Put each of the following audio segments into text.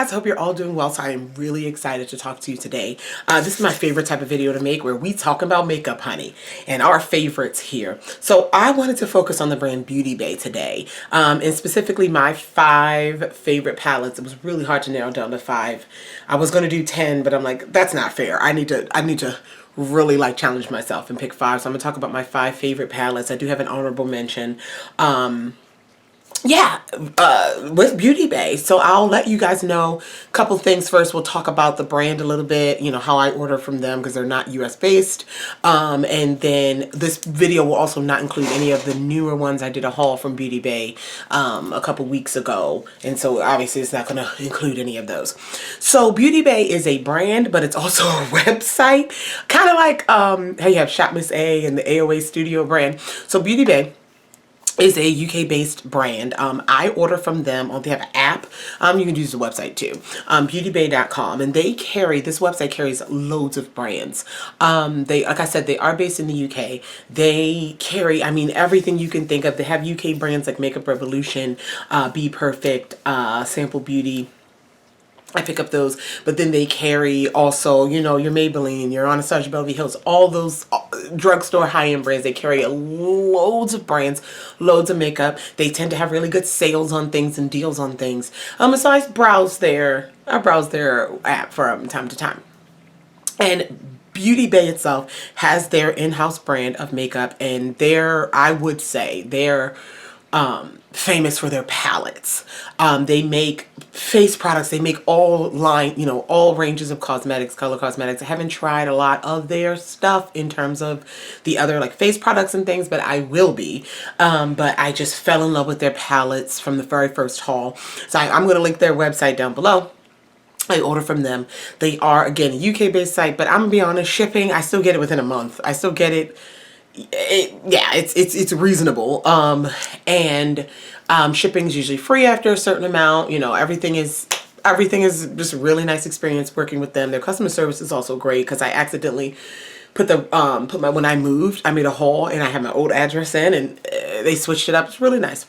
guys, I hope you're all doing well. So I am really excited to talk to you today. This is my favorite type of video to make, where we talk about makeup, honey, and our favorites here. So I wanted to focus on the brand Beauty Bay today, and specifically my 5 favorite palettes. It was really hard to narrow down to 5. I was going to do 10, but I'm like, that's not fair. I need to really like challenge myself and pick 5. So I'm gonna talk about my 5 favorite palettes. I do have an honorable mention. With Beauty Bay. So I'll let you guys know a couple things first. We'll talk about the brand a little bit, you know, how I order from them because they're not US based. And then this video will also not include any of the newer ones. I did a haul from Beauty Bay a couple weeks ago. And so obviously it's not going to include any of those. So Beauty Bay is a brand, but it's also a website. Kind of like how you have Shop Miss A and the AOA Studio brand. So Beauty Bay is a UK-based brand. I order from them. They have an app. You can use the website too. Beautybay.com, and this website carries loads of brands. Like I said, they are based in the UK. They carry, I mean, everything you can think of. They have UK brands like Makeup Revolution, Be Perfect, Sample Beauty. I pick up those, but then they carry also, you know, your Maybelline, your Anastasia Beverly Hills, all those drugstore high-end brands. They carry loads of brands, loads of makeup. They tend to have really good sales on things and deals on things. So I browse their app from time to time. And Beauty Bay itself has their in-house brand of makeup, and I would say they're famous for their palettes. They make face products. They make all ranges of cosmetics, color cosmetics. I haven't tried a lot of their stuff in terms of the other like face products and things, but I will be. But I just fell in love with their palettes from the very first haul. So I'm going to link their website down below. I order from them. They are, again, a UK-based site, but I'm going to be honest, shipping, I still get it within a month. I still get it. It's reasonable. And shipping is usually free after a certain amount. You know, everything is just a really nice experience working with them. Their customer service is also great because I accidentally when I moved, I made a haul and I had my old address in, and they switched it up. It's really nice.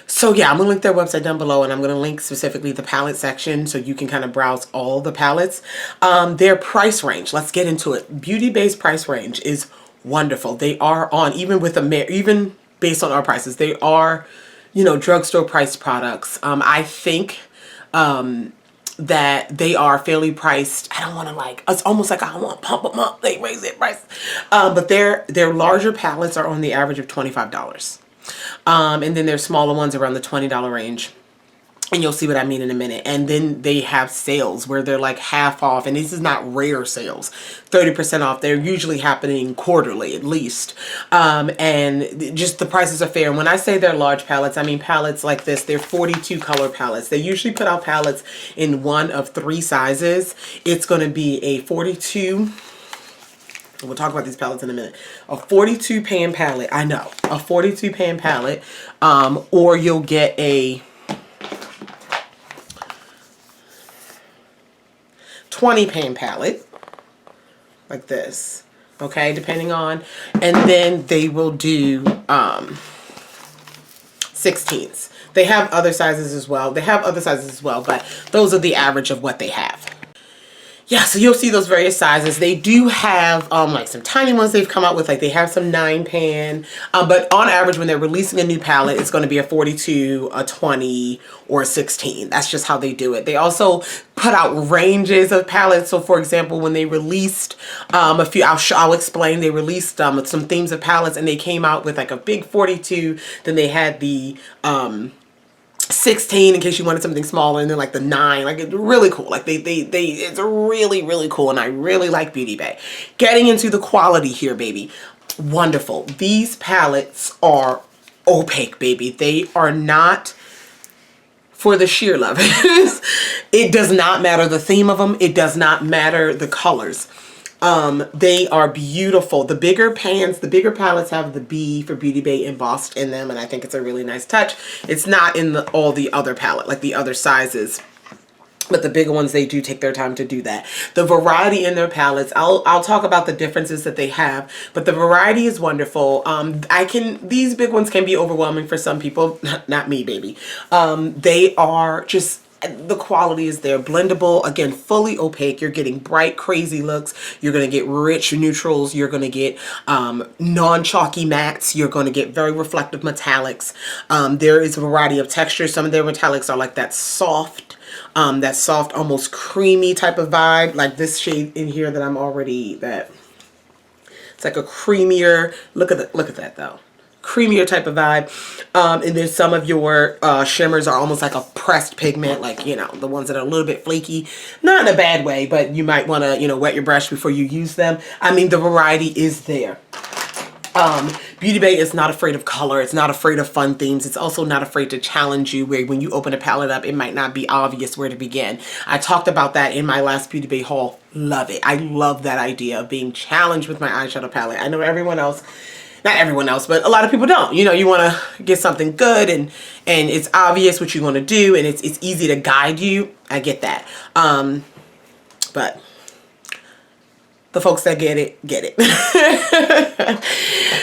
So yeah, I'm gonna link their website down below, and I'm gonna link specifically the palette section so you can kind of browse all the palettes. Their price range, let's get into it. Beauty Bay's price range is wonderful. They are on, even based on our prices, they are, you know, drugstore priced products. I think that they are fairly priced. I don't want to it's almost like I don't want to pump them up. They raise their price. But their larger palettes are on the average of $25. And then there's smaller ones around the $20 range. And you'll see what I mean in a minute. And then they have sales where they're like half off. And this is not rare sales. 30% off. They're usually happening quarterly at least. And just the prices are fair. And when I say they're large palettes, I mean palettes like this. They're 42 color palettes. They usually put out palettes in one of 3 sizes. It's going to be a 42... We'll talk about these palettes in a minute. A 42 pan palette. I know. A 42 pan palette. Or you'll get a 20 pan palette. Like this. Okay, depending on. And then they will do 16s. They have other sizes as well. But those are the average of what they have. Yeah, so you'll see those various sizes. They do have like some tiny ones they've come out with. Like they have some 9 pan. But on average, when they're releasing a new palette, it's going to be a 42, a 20, or a 16. That's just how they do it. They also put out ranges of palettes. So for example, when they released a few, I'll explain, they released some themes of palettes, and they came out with like a big 42. Then they had the 16 in case you wanted something smaller, and then like the 9, like it's really cool. Like it's really, really cool, and I really like Beauty Bay. Getting into the quality here, baby. Wonderful. These palettes are opaque, baby. They are not for the sheer lovers. It does not matter the theme of them. It does not matter the colors. They are beautiful. The bigger palettes have the B for Beauty Bay embossed in them, and I think it's a really nice touch. It's not in all the other palette, like the other sizes. But the bigger ones, they do take their time to do that. The variety in their palettes, I'll talk about the differences that they have, but the variety is wonderful. These big ones can be overwhelming for some people, not me, baby. They are just the quality is there. Blendable, again, fully opaque. You're getting bright, crazy looks. You're going to get rich neutrals. You're going to get non-chalky mattes. You're going to get very reflective metallics. There is a variety of textures. Some of their metallics are like that soft, almost creamy type of vibe. Like this shade in here that I'm already, it's like a creamier, look at that though. Creamier type of vibe. And then some of your shimmers are almost like a pressed pigment, like, you know, the ones that are a little bit flaky. Not in a bad way, but you might want to, you know, wet your brush before you use them. I mean, the variety is there. Beauty Bay is not afraid of color. It's not afraid of fun themes. It's also not afraid to challenge you, where when you open a palette up, it might not be obvious where to begin. I talked about that in my last Beauty Bay haul. Love it. I love that idea of being challenged with my eyeshadow palette. I know everyone else, not everyone else, but a lot of people don't. You know, you want to get something good and it's obvious what you want to do, and it's easy to guide you. I get that. But the folks that get it, get it.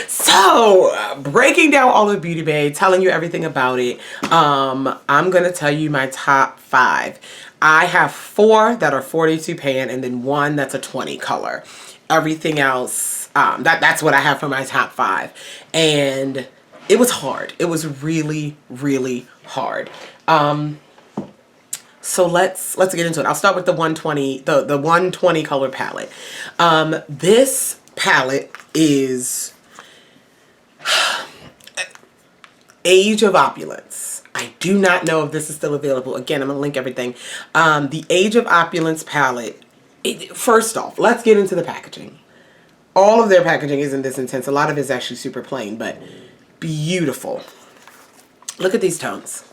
So, breaking down all of Beauty Bay, telling you everything about it. I'm going to tell you my top 5. I have 4 that are 42 pan and then 1 that's a 20 color. Everything else, that's what I have for my top 5. And it was hard. It was really, really hard. So let's get into it. I'll start with the 120, the 120 color palette. This palette is Age of Opulence. I do not know if this is still available. Again, I'm gonna link everything. The Age of Opulence palette. First off, let's get into the packaging. All of their packaging isn't this intense. A lot of it is actually super plain, but beautiful. Look at these tones.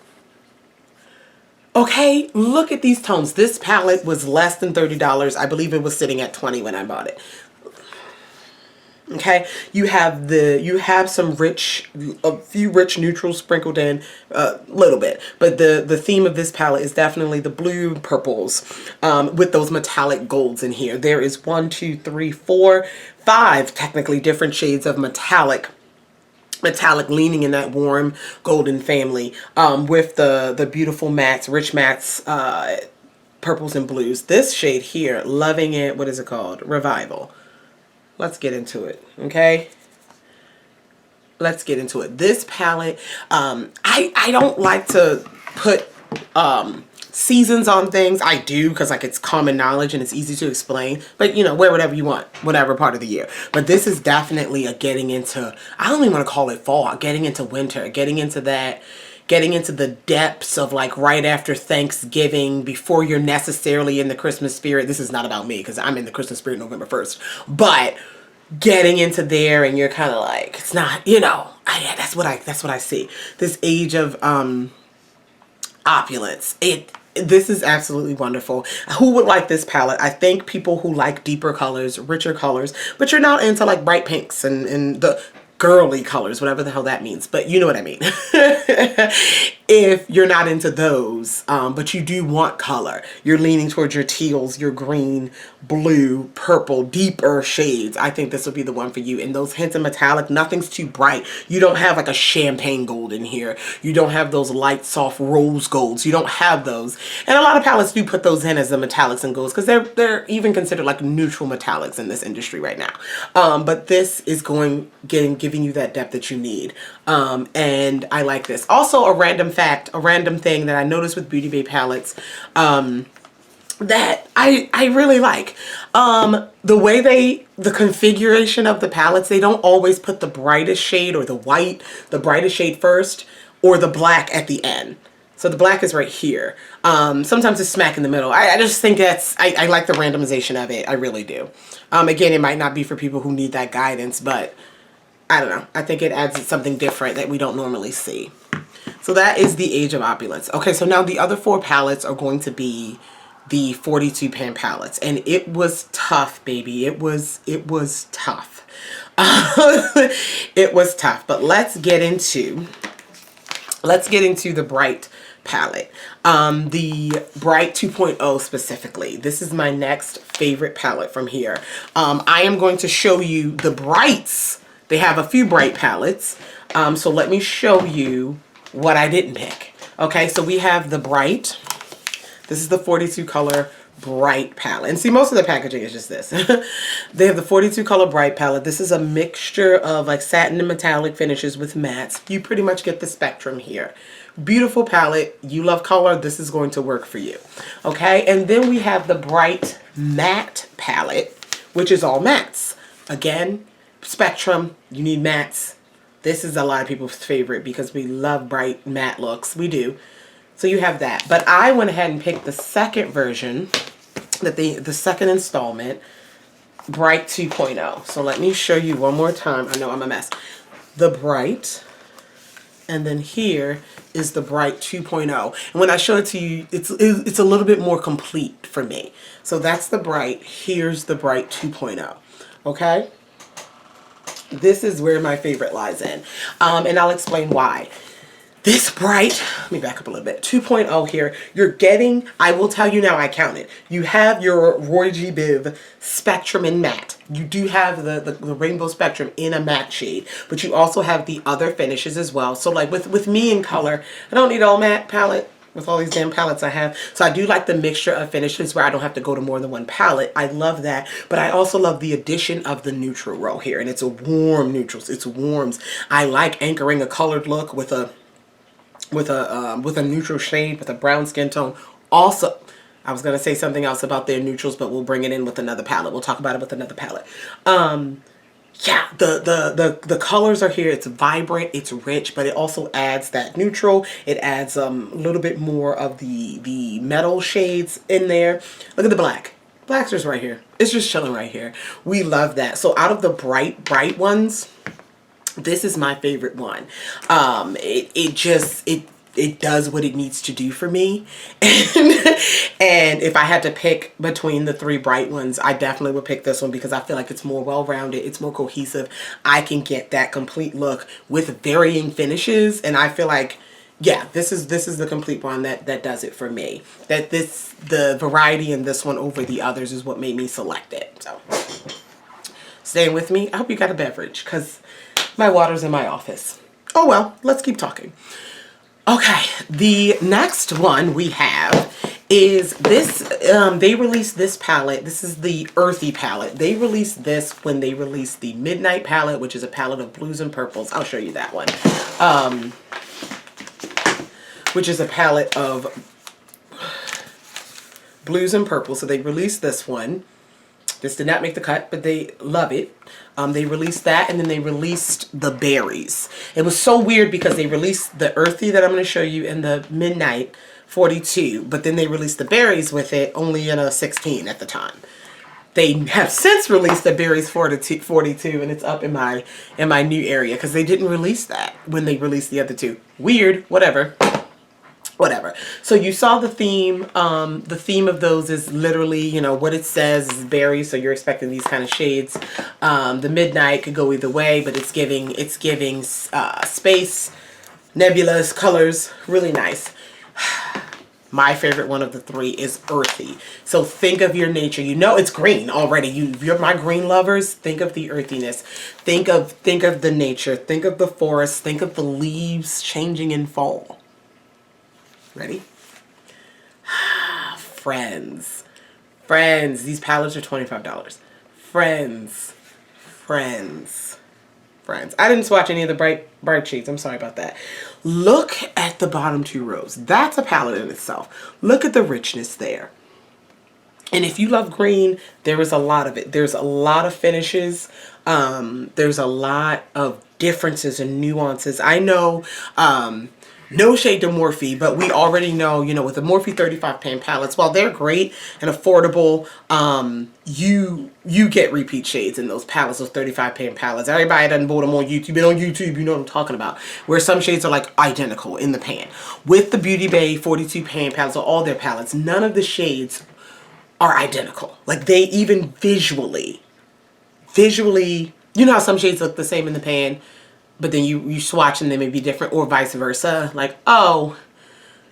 Okay, look at these tones. This palette was less than $30. I believe it was sitting at $20 when I bought it. Okay, you have some rich, a few rich neutrals sprinkled in a little bit, but the theme of this palette is definitely the blue purples with those metallic golds in here. There is 1, 2, 3, 4, 5 technically different shades of metallic leaning in that warm golden family, with the beautiful mattes, rich mattes, purples and blues. This shade here, loving it. What is it called? Revival. Let's get into it, okay? Let's get into it. This palette, I don't like to put seasons on things. I do because like it's common knowledge and it's easy to explain, but you know, wear whatever you want, whatever part of the year. But this is definitely a getting into, I don't even want to call it fall, getting into winter, getting into the depths of like right after Thanksgiving, before you're necessarily in the Christmas spirit. This is not about me because I'm in the Christmas spirit November 1st, but getting into there and you're kind of like, it's not, you know, that's what I see. This Age of Opulence. This is absolutely wonderful. Who would like this palette? I think people who like deeper colors, richer colors, but you're not into like bright pinks and the girly colors, whatever the hell that means, but you know what I mean. If you're not into those, but you do want color, you're leaning towards your teals, your green, blue, purple, deeper shades, I think this will be the one for you. And those hints of metallic, nothing's too bright. You don't have like a champagne gold in here. You don't have those light, soft rose golds. You don't have those. And a lot of palettes do put those in as the metallics and golds because they're even considered like neutral metallics in this industry right now. But this is giving you that depth that you need. And I like this. Also, a random fact, a random thing that I noticed with Beauty Bay palettes, that I really like. The way the configuration of the palettes, they don't always put the brightest shade or the brightest shade first, or the black at the end. So the black is right here. Sometimes it's smack in the middle. I just think I like the randomization of it. I really do. Again, it might not be for people who need that guidance, but I don't know. I think it adds something different that we don't normally see. So that is the Age of Opulence. Okay, so now the other 4 palettes are going to be the 42 pan palettes, and it was tough, baby. It was tough. It was tough. But let's get into the Bright palette. The Bright 2.0 specifically. This is my next favorite palette from here. I am going to show you the Brights. They have a few Bright palettes. So let me show you what I didn't pick. Okay, so we have the Bright This is the 42 color bright palette. And see, most of the packaging is just this. They have the 42 color bright palette. This is a mixture of like satin and metallic finishes with mattes. You pretty much get the spectrum here. Beautiful palette. You love color. This is going to work for you. Okay. And then we have the bright matte palette, which is all mattes. Again, spectrum. You need mattes. This is a lot of people's favorite because we love bright matte looks. We do. So you have that. But I went ahead and picked the second version, that the second installment, Bright 2.0. So let me show you one more time. I know I'm a mess. The Bright, and then here is the Bright 2.0. And when I show it to you, it's a little bit more complete for me. So that's the Bright. Here's the Bright 2.0. Okay? This is where my favorite lies in. And I'll explain why. This Bright, let me back up a little bit, 2.0 here, you're getting, I will tell you now, I counted. You have your Roy G. Biv Spectrum in matte. You do have the rainbow spectrum in a matte shade, but you also have the other finishes as well. So like with me in color, I don't need all matte palette with all these damn palettes I have. So I do like the mixture of finishes where I don't have to go to more than one palette. I love that, but I also love the addition of the neutral row here, and it's a warm neutrals. It's warms. I like anchoring a colored look with a neutral shade, with a brown skin tone. Also, I was going to say something else about their neutrals, but we'll bring it in with another palette. We'll talk about it with another palette. Yeah, the colors are here. It's vibrant, it's rich, but it also adds that neutral. It adds a little bit more of the metal shades in there. Look at the black. Black's just right here. It's just chilling right here. We love that. So out of the bright ones, this is my favorite one. It does what it needs to do for me. And if I had to pick between the three bright ones, I definitely would pick this one because I feel like it's more well-rounded. It's more cohesive. I can get that complete look with varying finishes. And I feel like, yeah, this is the complete one that does it for me. The variety in this one over the others is what made me select it. So staying with me. I hope you got a beverage because my water's in my office. Oh well, let's keep talking. Okay, the next one we have is this. They released this palette. This is the Earthy palette. They released this when they released the Midnight palette, which is a palette of blues and purples. I'll show you that one. Which is a palette of blues and purple. So they released this one. This did not make the cut, but they love it. They released that, and then they released the berries. It was so weird because they released the Earthy that I'm going to show you in the Midnight 42, but then they released the berries with it only in a 16 at the time. They have since released the berries 42, and it's up in my new area because they didn't release that when they released the other two. Weird, whatever. So you saw the theme. The theme of those is literally, you know, what it says is berries. So you're expecting these kind of shades. The Midnight could go either way, but it's giving space, nebulous colors, really nice. My favorite one of the three is Earthy. So think of your nature. You know it's green already. You're my green lovers. Think of the earthiness. Think of the nature. Think of the forest. Think of the leaves changing in fall. Ready? Friends. These palettes are $25. Friends. I didn't swatch any of the bright shades. I'm sorry about that. Look at the bottom two rows. That's a palette in itself. Look at the richness there. And if you love green, there is a lot of it. There's a lot of finishes. There's a lot of differences and nuances. I know, no shade to Morphe, but we already know, you know, with the Morphe 35 pan palettes, while they're great and affordable, you get repeat shades in those palettes, those 35 pan palettes. Everybody doesn't bought them on YouTube. And on YouTube, you know what I'm talking about. Where some shades are like identical in the pan. With the Beauty Bay 42 pan palettes, or all their palettes, none of the shades are identical. Like they even visually, you know how some shades look the same in the pan, but then you swatch and they may be different, or vice versa. Like, oh,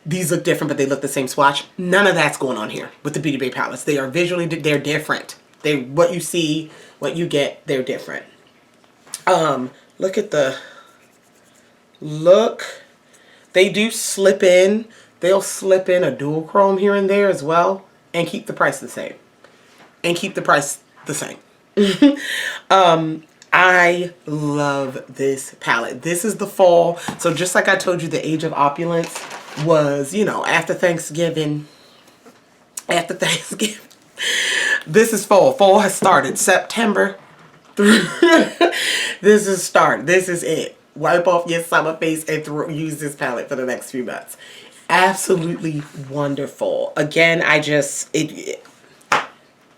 these look different, but they look the same swatch. None of that's going on here with the Beauty Bay palettes. They are visually, they're different. What you see, what you get, they're different. Look, they do slip in they'll slip in a dual chrome here and there as well and keep the price the same. I love this palette. This is the fall. So just like I told you, the age of opulence was, you know, after Thanksgiving. This is fall. Fall has started. September. This is start. This is it. Wipe off your summer face and use this palette for the next few months. Absolutely wonderful. Again,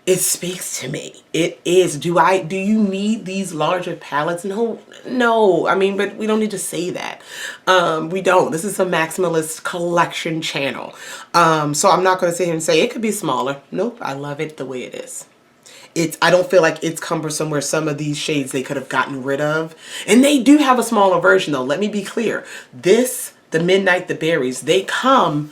it speaks to me. It is. Do you need these larger palettes? No. I mean, but we don't need to say that. We don't. This is a maximalist collection channel. So I'm not going to sit here and say it could be smaller. Nope. I love it the way it is. I don't feel like it's cumbersome where some of these shades they could have gotten rid of. And they do have a smaller version though. Let me be clear. The Midnight, the Berries, they come.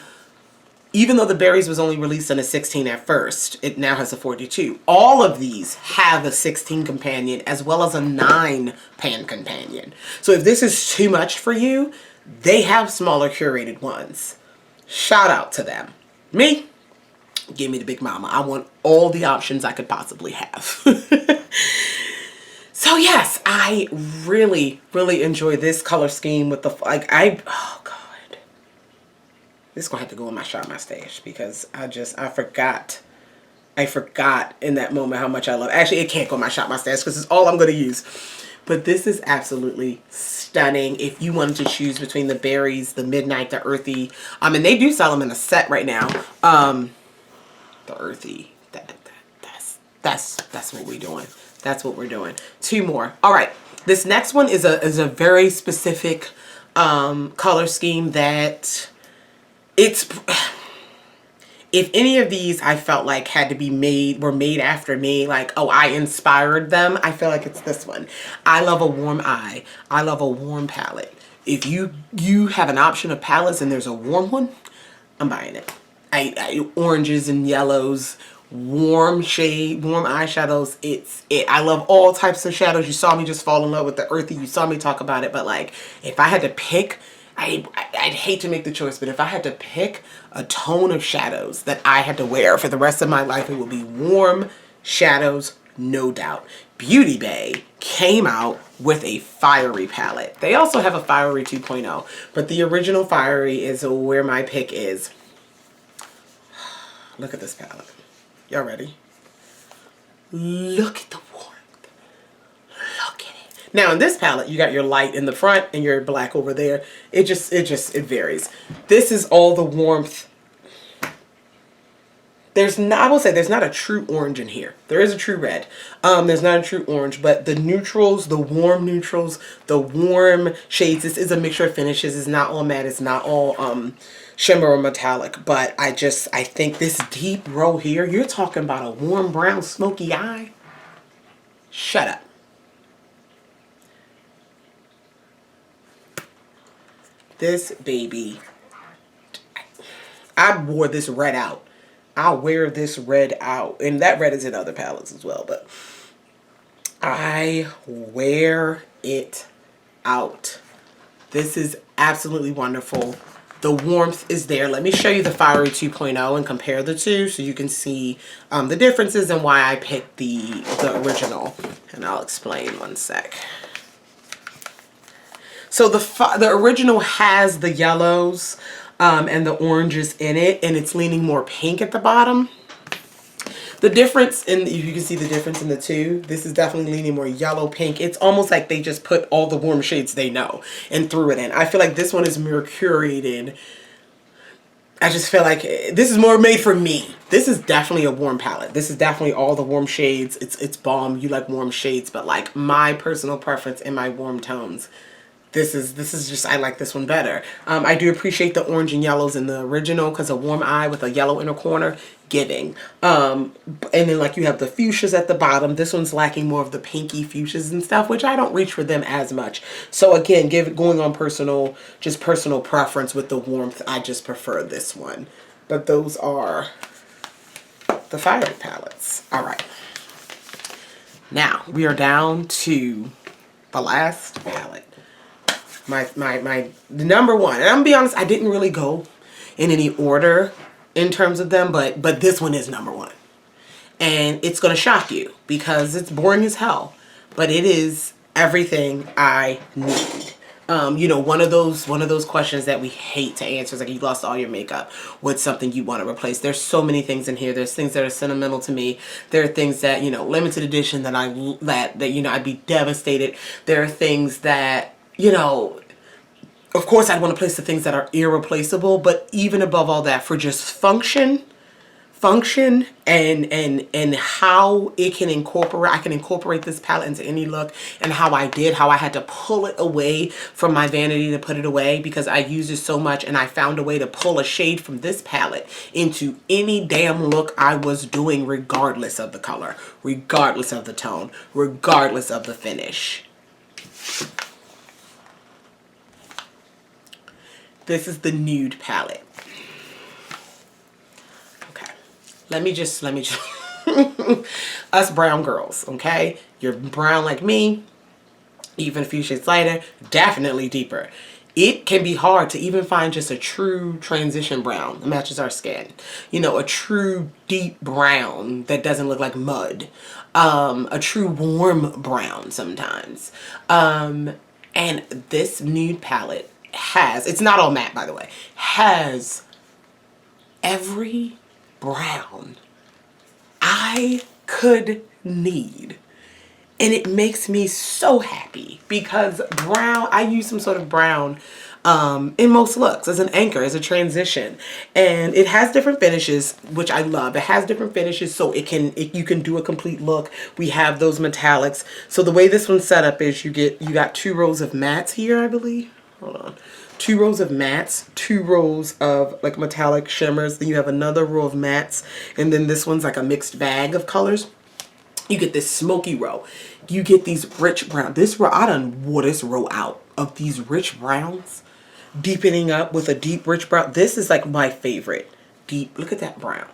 Even though the Berries was only released in a 16 at first, it now has a 42. All of these have a 16 companion as well as a 9 pan companion. So if this is too much for you, they have smaller curated ones. Shout out to them. Me, give me the big mama. I want all the options I could possibly have. So yes, I really, really enjoy this color scheme with the, oh God. This is going to have to go in my shop, my stash, because I forgot in that moment how much I love. Actually, it can't go in my shop, my stash, because it's all I'm going to use. But this is absolutely stunning. If you wanted to choose between the Berries, the Midnight, the Earthy, and they do sell them in a set right now. The Earthy, that's what we're doing. That's what we're doing. 2 more. All right. This next one is a very specific color scheme that. If any of these I felt like had to be were made after me, like, oh, I inspired them, I feel like it's this one. I love a warm eye. I love a warm palette. If you have an option of palettes and there's a warm one, I'm buying it. Oranges and yellows, warm eyeshadows, it's it. I love all types of shadows. You saw me just fall in love with the Earthy. You saw me talk about it, but like, if I had to pick, I'd hate to make the choice, but if I had to pick a tone of shadows that I had to wear for the rest of my life, it would be warm shadows, no doubt. Beauty Bay came out with a fiery palette. They also have a fiery 2.0, but the original fiery is where my pick is. Look at this palette. Y'all ready? Look at the warmth. Look at it. Now in this palette, you got your light in the front and your black over there. It varies. This is all the warmth. I will say there's not a true orange in here. There is a true red. There's not a true orange, but the neutrals, the warm neutrals, the warm shades, this is a mixture of finishes. It's not all matte. It's not all shimmer or metallic, but I think this deep row here, you're talking about a warm brown smoky eye. Shut up. This baby, I wore this red out. I'll wear this red out. And that red is in other palettes as well, but I wear it out. This is absolutely wonderful. The warmth is there. Let me show you the Fiery 2.0 and compare the two so you can see the differences and why I picked the original. And I'll explain one sec. So the original has the yellows and the oranges in it, and it's leaning more pink at the bottom. The difference you can see the difference in the two. This is definitely leaning more yellow pink. It's almost like they just put all the warm shades they know and threw it in. I feel like this one is more curated. I just feel like this is more made for me. This is definitely a warm palette. This is definitely all the warm shades. It's bomb. You like warm shades, but like my personal preference in my warm tones. This is just, I like this one better. I do appreciate the orange and yellows in the original because a warm eye with a yellow inner corner, giving. And then like you have the fuchsias at the bottom. This one's lacking more of the pinky fuchsias and stuff, which I don't reach for them as much. So again, going on personal preference with the warmth, I just prefer this one. But those are the fiery palettes. All right. Now we are down to the last palette. My number one, and I'm gonna be honest, I didn't really go in any order in terms of them, but this one is number one. And it's going to shock you because it's boring as hell, but it is everything I need. You know, one of those questions that we hate to answer is like, you lost all your makeup. What's something you want to replace? There's so many things in here. There's things that are sentimental to me. There are things that, you know, limited edition that you know, I'd be devastated. There are things that, you know, of course I'd want to place the things that are irreplaceable, but even above all that, for just function and how it can incorporate, I can incorporate this palette into any look, and how I had to pull it away from my vanity to put it away because I used it so much, and I found a way to pull a shade from this palette into any damn look I was doing, regardless of the color, regardless of the tone, regardless of the finish. This is the nude palette. Let me just us brown girls, okay? You're brown like me, even a few shades lighter, definitely deeper. It can be hard to even find just a true transition brown that matches our skin. You know, a true deep brown that doesn't look like mud. A true warm brown sometimes. And this nude palette has, it's not all matte by the way, has every brown I could need, and it makes me so happy because brown, I use some sort of brown in most looks as an anchor, as a transition, and it has different finishes, which I love. It has different finishes, so you can do a complete look. We have those metallics. So the way this one's set up is you got 2 rows of mattes here, I believe. Hold on. 2 rows of mattes, 2 rows of like metallic shimmers, then you have another row of mattes, and then this one's like a mixed bag of colors. You get this smoky row. You get these rich brown. This row, I done wore this row out of these rich browns, deepening up with a deep rich brown. This is like my favorite. Deep, look at that brown.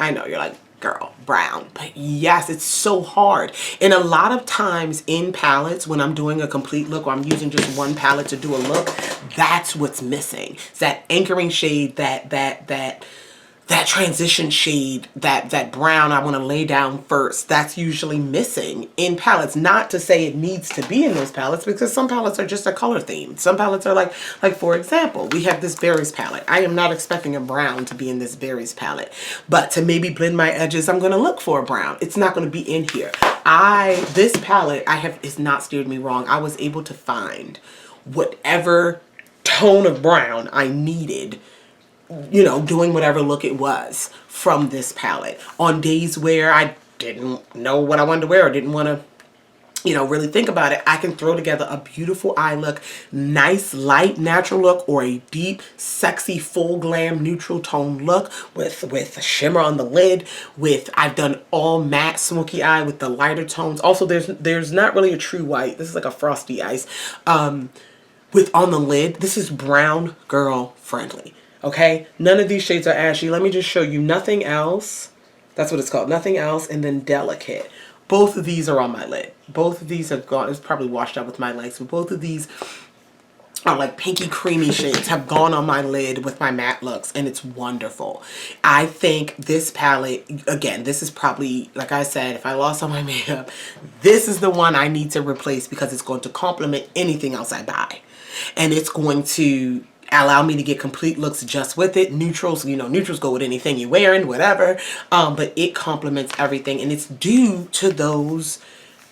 I know, you're like, girl, brown, but yes, it's so hard. And a lot of times in palettes, when I'm doing a complete look or I'm using just one palette to do a look, that's what's missing. It's that anchoring shade, that transition shade, that brown I want to lay down first. That's usually missing in palettes. Not to say it needs to be in those palettes, because some palettes are just a color theme. Some palettes are like for example, we have this berries palette. I am not expecting a brown to be in this berries palette, but to maybe blend my edges, I'm going to look for a brown. It's not going to be in here. This palette, it's not steered me wrong. I was able to find whatever tone of brown I needed, you know, doing whatever look it was from this palette. On days where I didn't know what I wanted to wear or didn't want to, you know, really think about it, I can throw together a beautiful eye look, nice light natural look, or a deep sexy full glam neutral tone look with a shimmer on the lid. I've done all matte smoky eye with the lighter tones. Also, there's not really a true white. This is like a frosty ice with on the lid. This is brown girl friendly. Okay, none of these shades are ashy. Let me just show you. Nothing else. That's what it's called. Nothing else, and then delicate. Both of these are on my lid. Both of these have gone. It's probably washed out with my lights, but both of these are like pinky creamy shades, have gone on my lid with my matte looks, and it's wonderful. I think this palette, again, this is probably, like I said, if I lost all my makeup, this is the one I need to replace because it's going to complement anything else I buy. And it's going to allow me to get complete looks just with it. Neutrals, you know, neutrals go with anything you're wearing, whatever. But it complements everything, and it's due to those,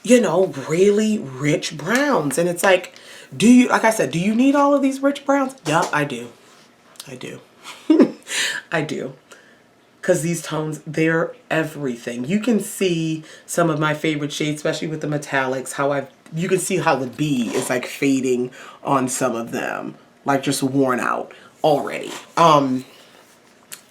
you know, really rich browns. And it's like, like I said, do you need all of these rich browns? Yup, I do. I do. I do. Because these tones, they're everything. You can see some of my favorite shades, especially with the metallics, you can see how the B is like fading on some of them. Like just worn out already.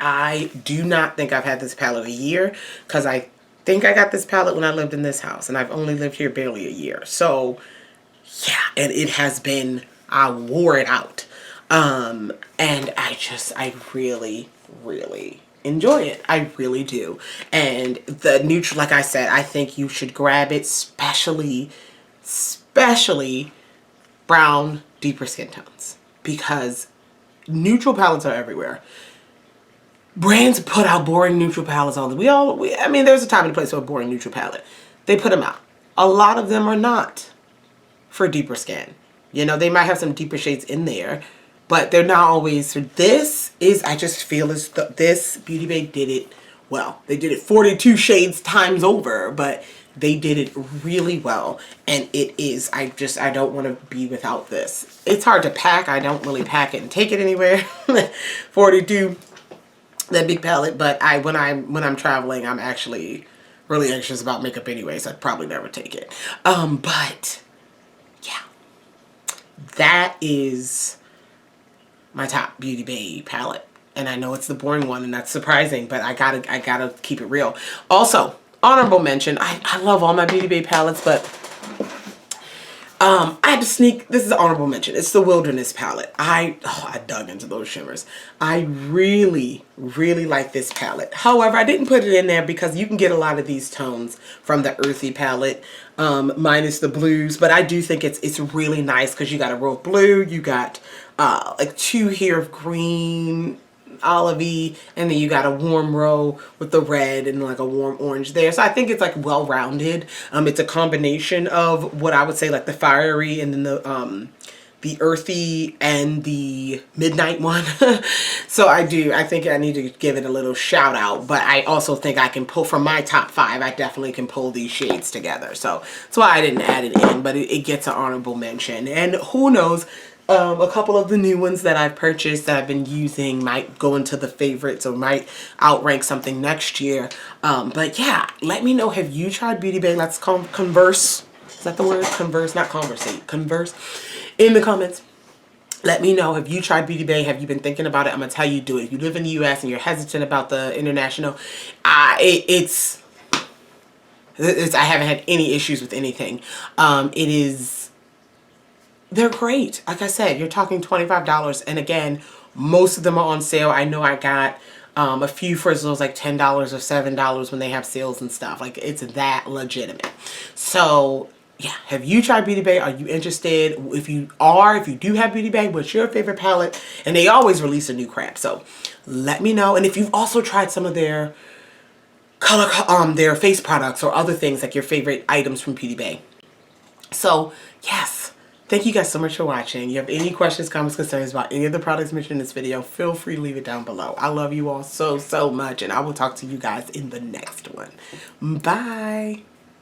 I do not think I've had this palette a year, because I think I got this palette when I lived in this house, and I've only lived here barely a year. So yeah, and it has been, I wore it out. And I really, really enjoy it. I really do. And the neutral, like I said, I think you should grab it, especially brown, deeper skin tones, because neutral palettes are everywhere. Brands put out boring neutral palettes all the I mean, there's a time and a place for a boring neutral palette. They put them out. A lot of them are not for deeper skin. You know, they might have some deeper shades in there, but they're not always. For this is, I just feel as though this Beauty Bay did it well. They did it 42 shades times over, but they did it really well. And it is, I don't want to be without this. It's hard to pack. I don't really pack it and take it anywhere. 42, that big palette. But when I'm traveling, I'm actually really anxious about makeup anyway, so I'd probably never take it. But yeah, that is my top Beauty Bay palette. And I know it's the boring one, and that's surprising, but I gotta keep it real. Also, honorable mention, I love all my Beauty Bay palettes, but I had to sneak, this is an honorable mention. It's the Wilderness palette. I dug into those shimmers. I really, really like this palette. However, I didn't put it in there because you can get a lot of these tones from the Earthy palette, minus the blues. But I do think it's really nice because you got a row of blue, you got like 2 here of green, olivey, and then you got a warm row with the red and like a warm orange there. So I think it's like well-rounded. It's a combination of what I would say like the fiery and then the earthy and the midnight one. So I think I need to give it a little shout out, but I also think I can pull from my top 5. I definitely can pull these shades together. So that's why I didn't add it in, but it gets an honorable mention. And who knows, a couple of the new ones that I've purchased that I've been using might go into the favorites or might outrank something next year. But yeah, let me know, have you tried Beauty Bay? Let's converse. Is that the word? Converse, not conversate. Converse in the comments. Let me know, have you tried Beauty Bay? Have you been thinking about it? I'm going to tell you, do it. If you live in the US and you're hesitant about the international, I haven't had any issues with anything. They're great. Like I said, you're talking $25. And again, most of them are on sale. I know I got a few for as low as like $10 or $7 when they have sales and stuff. Like, it's that legitimate. So yeah, have you tried Beauty Bay? Are you interested? If you do have Beauty Bay, what's your favorite palette? And they always release a new crap. So let me know. And if you've also tried some of their their face products or other things, like your favorite items from Beauty Bay. So yes. Thank you guys so much for watching. If you have any questions, comments, concerns about any of the products mentioned in this video, feel free to leave it down below. I love you all so, so much, and I will talk to you guys in the next one. Bye.